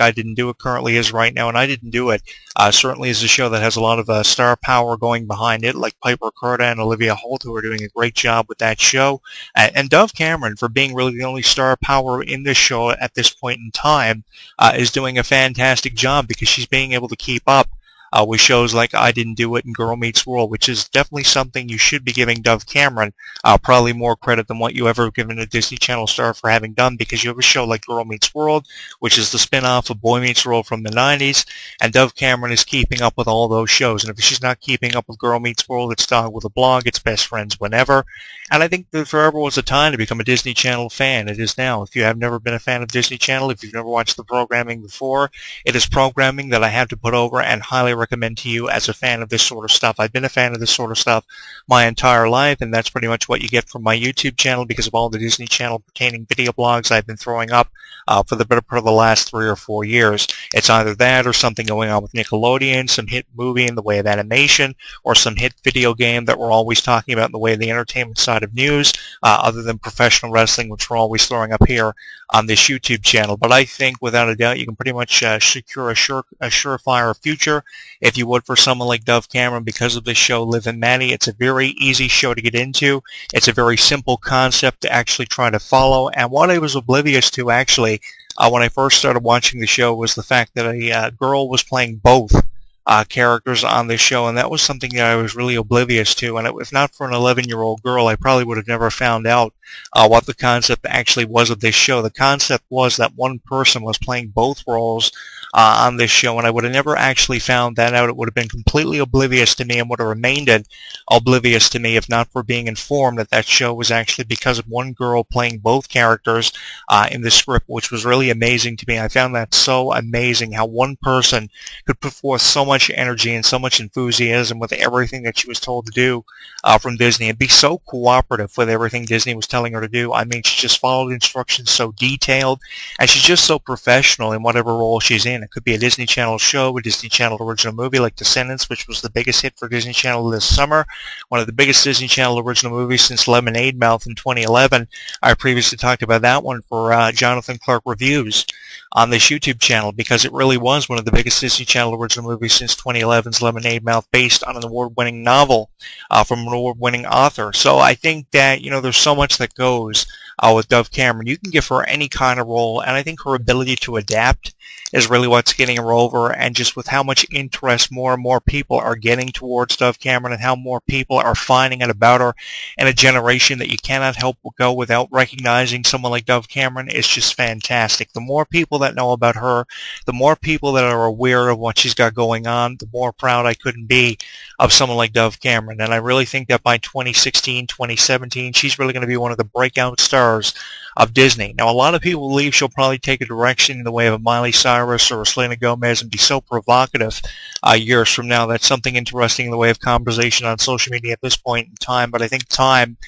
I Didn't Do It currently is right now, and I Didn't Do It certainly is a show that has a lot of star power going behind it, like Piper Curda and Olivia Holt, who are doing a great job with that show, and Dove Cameron, for being really the only star power in this show at this point in time, is doing a fantastic job because she's being able to keep up with shows like I Didn't Do It and Girl Meets World, which is definitely something you should be giving Dove Cameron probably more credit than what you ever have given a Disney Channel star for having done, because you have a show like Girl Meets World, which is the spin-off of Boy Meets World from the 90s, and Dove Cameron is keeping up with all those shows. And if she's not keeping up with Girl Meets World, it's Dog with a Blog, it's Best Friends Whenever. And I think there forever was a time to become a Disney Channel fan. It is now. If you have never been a fan of Disney Channel, if you've never watched the programming before, it is programming that I have to put over and highly recommend to you as a fan of this sort of stuff. I've been a fan of this sort of stuff my entire life, and that's pretty much what you get from my YouTube channel because of all the Disney Channel pertaining video blogs I've been throwing up for the better part of the last 3 or 4 years. It's either that or something going on with Nickelodeon, some hit movie in the way of animation, or some hit video game that we're always talking about in the way of the entertainment side of news, other than professional wrestling, which we're always throwing up here on this YouTube channel. But I think without a doubt you can pretty much secure a surefire future, if you would, for someone like Dove Cameron because of this show, Liv and Maddie. It's a very easy show to get into. It's a very simple concept to actually try to follow. And what I was oblivious to actually when I first started watching the show was the fact that a girl was playing both characters on this show, and that was something that I was really oblivious to. And if not for an 11-year-old girl, I probably would have never found out what the concept actually was of this show. The concept was that one person was playing both roles on this show, and I would have never actually found that out. It would have been completely oblivious to me and would have remained oblivious to me if not for being informed that that show was actually because of one girl playing both characters in the script, which was really amazing to me. I found that so amazing, how one person could put forth so much energy and so much enthusiasm with everything that she was told to do from Disney, and be so cooperative with everything Disney was telling her to do. I mean, she just followed instructions so detailed, and she's just so professional in whatever role she's in. It could be a Disney Channel show, a Disney Channel original movie like Descendants, which was the biggest hit for Disney Channel this summer, one of the biggest Disney Channel original movies since Lemonade Mouth in 2011. I previously talked about that one for Jonathan Clarke Reviews on this YouTube channel, because it really was one of the biggest Disney Channel original movies since 2011's Lemonade Mouth, based on an award-winning novel from an award-winning author. So I think that, there's so much that goes with Dove Cameron. You can give her any kind of role, and I think her ability to adapt is really what's getting her over, and just with how much interest more and more people are getting towards Dove Cameron, and how more people are finding out about her in a generation that you cannot help but go without recognizing someone like Dove Cameron, is just fantastic. The more people that know about her, the more people that are aware of what she's got going on, the more proud I couldn't be of someone like Dove Cameron. And I really think that by 2016, 2017, she's really going to be one of the breakout stars of Disney. Now, a lot of people believe she'll probably take a direction in the way of a Miley Cyrus or a Selena Gomez and be so provocative years from now. That's something interesting in the way of conversation on social media at this point in time. But I think time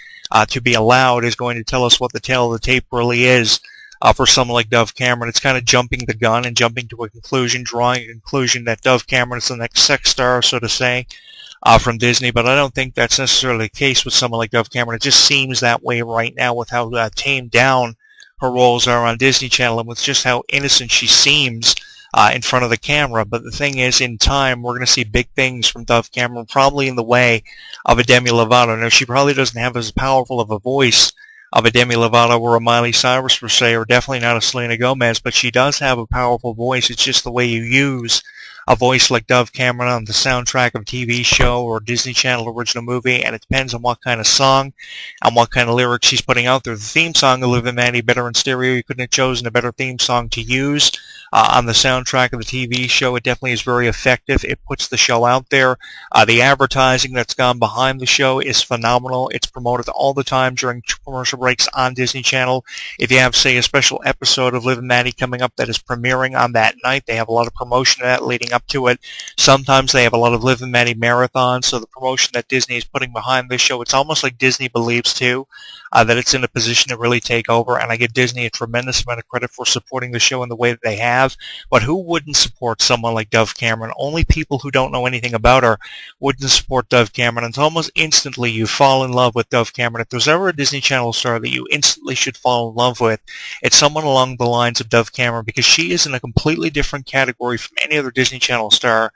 to be allowed is going to tell us what the tale of the tape really is for someone like Dove Cameron. It's kind of jumping the gun and jumping to a conclusion, drawing a conclusion that Dove Cameron is the next sex star, so to say, from Disney, but I don't think that's necessarily the case with someone like Dove Cameron. It just seems that way right now with how tamed down her roles are on Disney Channel, and with just how innocent she seems in front of the camera. But the thing is, in time, we're going to see big things from Dove Cameron, probably in the way of a Demi Lovato. Now, she probably doesn't have as powerful of a voice of a Demi Lovato or a Miley Cyrus, per se, or definitely not a Selena Gomez, but she does have a powerful voice. It's just the way you use a voice like Dove Cameron on the soundtrack of a TV show or a Disney Channel original movie, and it depends on what kind of song and what kind of lyrics she's putting out there. The theme song of Liv and Maddie, better in stereo. You couldn't have chosen a better theme song to use on the soundtrack of the TV show. It definitely is very effective. It puts the show out there. The advertising that's gone behind the show is phenomenal. It's promoted all the time during commercial breaks on Disney Channel. If you have, say, a special episode of Liv and Maddie coming up that is premiering on that night, they have a lot of promotion of that leading up to it. Sometimes they have a lot of Liv and Maddie marathons, so the promotion that Disney is putting behind this show, it's almost like Disney believes too that it's in a position to really take over, and I give Disney a tremendous amount of credit for supporting the show in the way that they have. But who wouldn't support someone like Dove Cameron? Only people who don't know anything about her wouldn't support Dove Cameron. It's almost instantly you fall in love with Dove Cameron. If there's ever a Disney Channel star that you instantly should fall in love with, it's someone along the lines of Dove Cameron, because she is in a completely different category from any other Disney Channel star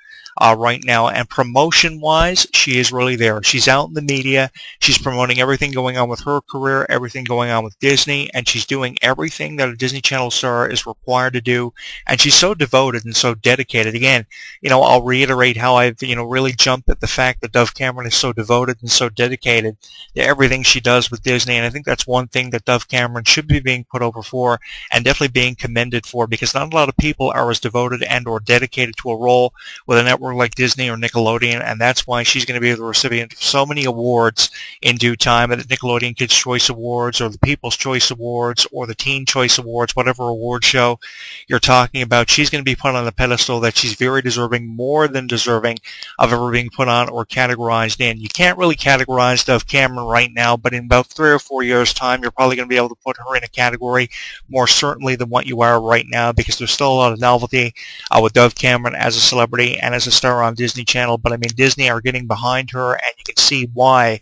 right now. And promotion-wise, she is really there. She's out in the media. She's promoting everything going on with her career, everything going on with Disney, and she's doing everything that a Disney Channel star is required to do. And she's so devoted and so dedicated. Again, I'll reiterate how I've, really jumped at the fact that Dove Cameron is so devoted and so dedicated to everything she does with Disney. And I think that's one thing that Dove Cameron should be being put over for, and definitely being commended for, because not a lot of people are as devoted and or dedicated to a role with a network like Disney or Nickelodeon, and that's why she's going to be the recipient of so many awards in due time, at the Nickelodeon Kids' Choice Awards or the People's Choice Awards or the Teen Choice Awards, whatever award show you're talking about. She's going to be put on a pedestal that she's very deserving, more than deserving, of ever being put on or categorized in. You can't really categorize Dove Cameron right now, but in about 3 or 4 years' time, you're probably going to be able to put her in a category more certainly than what you are right now, because there's still a lot of novelty with Dove Cameron as a celebrity and as a star on Disney Channel. But I mean, Disney are getting behind her, and you can see why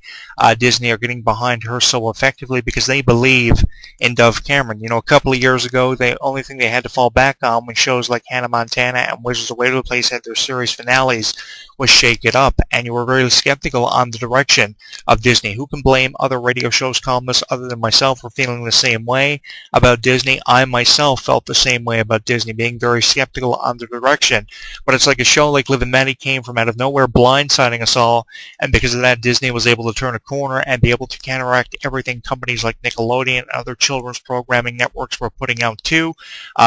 Disney are getting behind her so effectively, because they believe in Dove Cameron. A couple of years ago, the only thing they had to fall back on when shows like Hannah Montana and Wizards of Waverly Place had their series finales was Shake It Up, and you were very skeptical on the direction of Disney. Who can blame other radio shows columnists other than myself for feeling the same way about Disney? I myself felt the same way about Disney, being very skeptical on the direction. But it's like a show like Liv and Maddie came from out of nowhere, blindsiding us all, and because of that, Disney was able to turn a corner and be able to counteract everything companies like Nickelodeon and other children's programming networks were putting out too.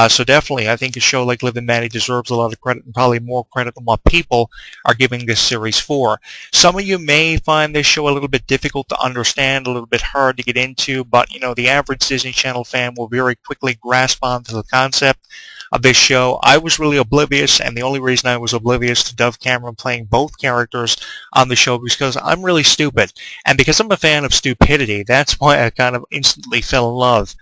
So definitely, I think a show like Liv and Maddie deserves a lot of credit, and probably more credit than what people are giving this series for. Some of you may find this show a little bit difficult to understand, a little bit hard to get into, but the average Disney Channel fan will very quickly grasp onto the concept of this show. I was really oblivious, and the only reason I was oblivious to Dove Cameron playing both characters on the show was because I'm really stupid, and because I'm a fan of stupidity, that's why I kind of instantly fell in love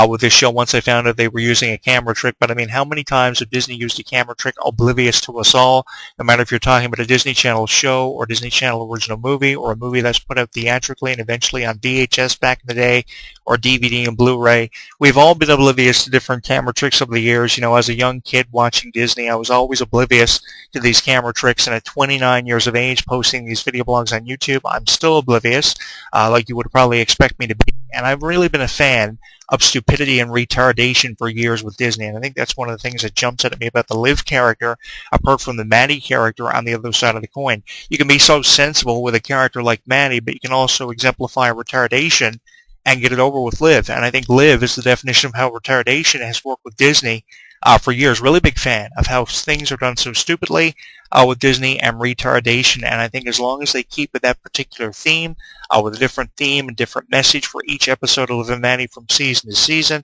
with this show once I found out they were using a camera trick. But I mean, how many times have Disney used a camera trick oblivious to us all? No matter if you're talking about a Disney Channel show or Disney Channel original movie, or a movie that's put out theatrically and eventually on VHS back in the day, or DVD and Blu-ray, we've all been oblivious to different camera tricks over the years. As a young kid watching Disney, I was always oblivious to these camera tricks, and at 29 years of age, posting these video blogs on YouTube, I'm still oblivious, like you would probably expect me to be. And I've really been a fan of stupidity and retardation for years with Disney, and I think that's one of the things that jumps out at me about the Liv character, apart from the Maddie character on the other side of the coin. You can be so sensible with a character like Maddie, but you can also exemplify retardation and get it over with Liv. And I think Liv is the definition of how retardation has worked with Disney for years. Really big fan of how things are done so stupidly with Disney and retardation. And I think as long as they keep with that particular theme, with a different theme and different message for each episode of Liv and Maddie from season to season,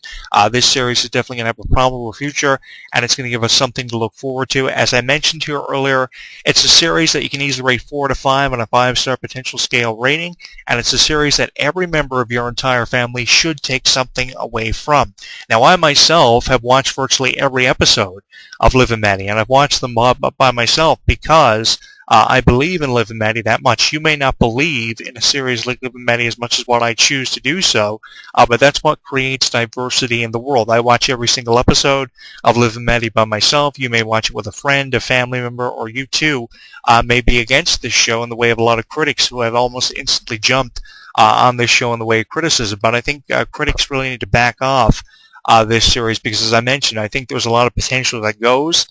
this series is definitely going to have a probable future, and it's going to give us something to look forward to. As I mentioned to you earlier, it's a series that you can easily rate 4 to 5 on a 5-star potential scale rating, and it's a series that every member of your entire family should take something away from. Now, I myself have watched virtually every episode of Liv and Maddie, and I've watched them by myself because I believe in Liv and Maddie that much. You may not believe in a series like Liv and Maddie as much as what I choose to do so, but that's what creates diversity in the world. I watch every single episode of Liv and Maddie by myself. You may watch it with a friend, a family member, or you too may be against this show in the way of a lot of critics who have almost instantly jumped on this show in the way of criticism. But I think critics really need to back off this series, because as I mentioned, I think there's a lot of potential that goes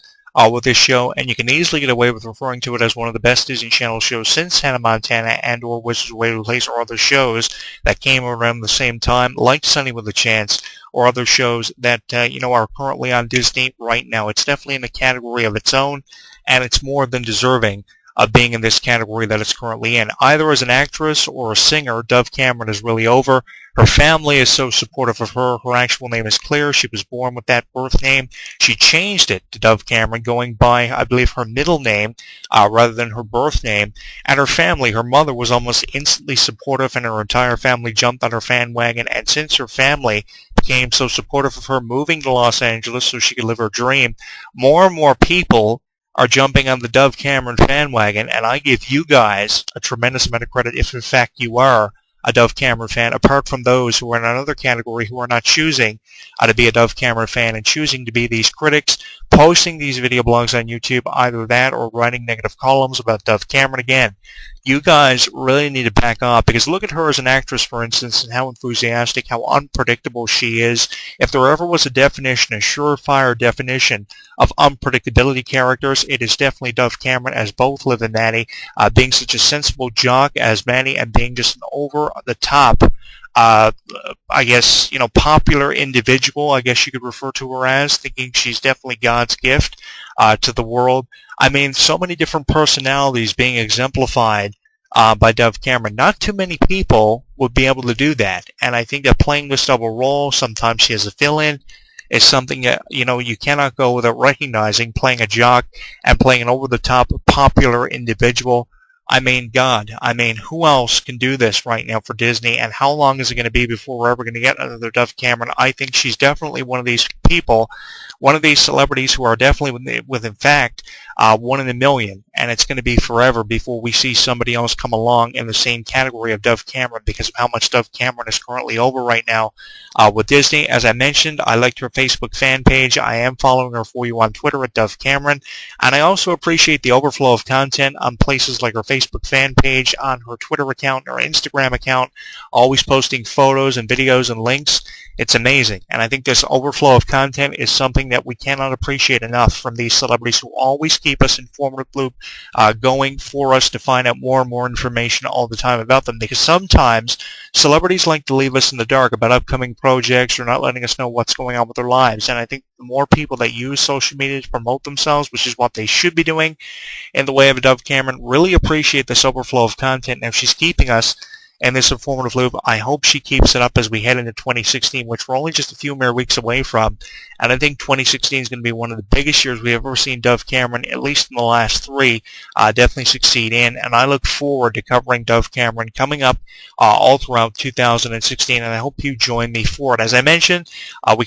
with this show, and you can easily get away with referring to it as one of the best Disney Channel shows since Hannah Montana and or Wizards of Waverly Place, or other shows that came around the same time, like Sunny with a Chance, or other shows that are currently on Disney right now. It's definitely in a category of its own, and it's more than deserving of being in this category that it's currently in. Either as an actress or a singer, Dove Cameron is really over. Her family is so supportive of her. Her actual name is Claire. She was born with that birth name. She changed it to Dove Cameron, going by, I believe, her middle name rather than her birth name. And her family, her mother was almost instantly supportive, and her entire family jumped on her fan wagon. And since her family became so supportive of her moving to Los Angeles so she could live her dream, more and more people are jumping on the Dove Cameron fan wagon, and I give you guys a tremendous amount of credit if in fact you are a Dove Cameron fan, apart from those who are in another category who are not choosing to be a Dove Cameron fan and choosing to be these critics, posting these video blogs on YouTube, either that or writing negative columns about Dove Cameron. Again, you guys really need to back off, because look at her as an actress, for instance, and how enthusiastic, how unpredictable she is. If there ever was a definition, a surefire definition of unpredictability characters, it is definitely Dove Cameron, as both Liv and Maddie, being such a sensible jock as Maddie, and being just an over-the-top, I guess, popular individual, I guess you could refer to her as, thinking she's definitely God's gift to the world. I mean, so many different personalities being exemplified by Dove Cameron. Not too many people would be able to do that, and I think that playing this double role, sometimes she has a fill-in, is something that, you cannot go without recognizing, playing a jock and playing an over-the-top popular individual. I mean, God, who else can do this right now for Disney, and how long is it going to be before we're ever going to get another Dove Cameron? I think she's definitely one of these people, one of these celebrities who are definitely with in fact, one in a million, and it's going to be forever before we see somebody else come along in the same category of Dove Cameron, because of how much Dove Cameron is currently over right now with Disney. As I mentioned, I liked her Facebook fan page. I am following her for you on Twitter at Dove Cameron, and I also appreciate the overflow of content on places like her Facebook fan page, on her Twitter account, her Instagram account, always posting photos and videos and links. It's amazing, and I think this overflow of content is something that we cannot appreciate enough from these celebrities who always keep us informative loop going for us to find out more and more information all the time about them, because sometimes celebrities like to leave us in the dark about upcoming projects or not letting us know what's going on with their lives. And I think the more people that use social media to promote themselves, which is what they should be doing in the way of a Dove Cameron, really appreciate this overflow of content. And if she's keeping us in this informative loop, I hope she keeps it up as we head into 2016, which we're only just a few mere weeks away from. And I think 2016 is going to be one of the biggest years we've ever seen Dove Cameron, at least in the last three, definitely succeed in. And I look forward to covering Dove Cameron coming up all throughout 2016, and I hope you join me for it. As I mentioned, we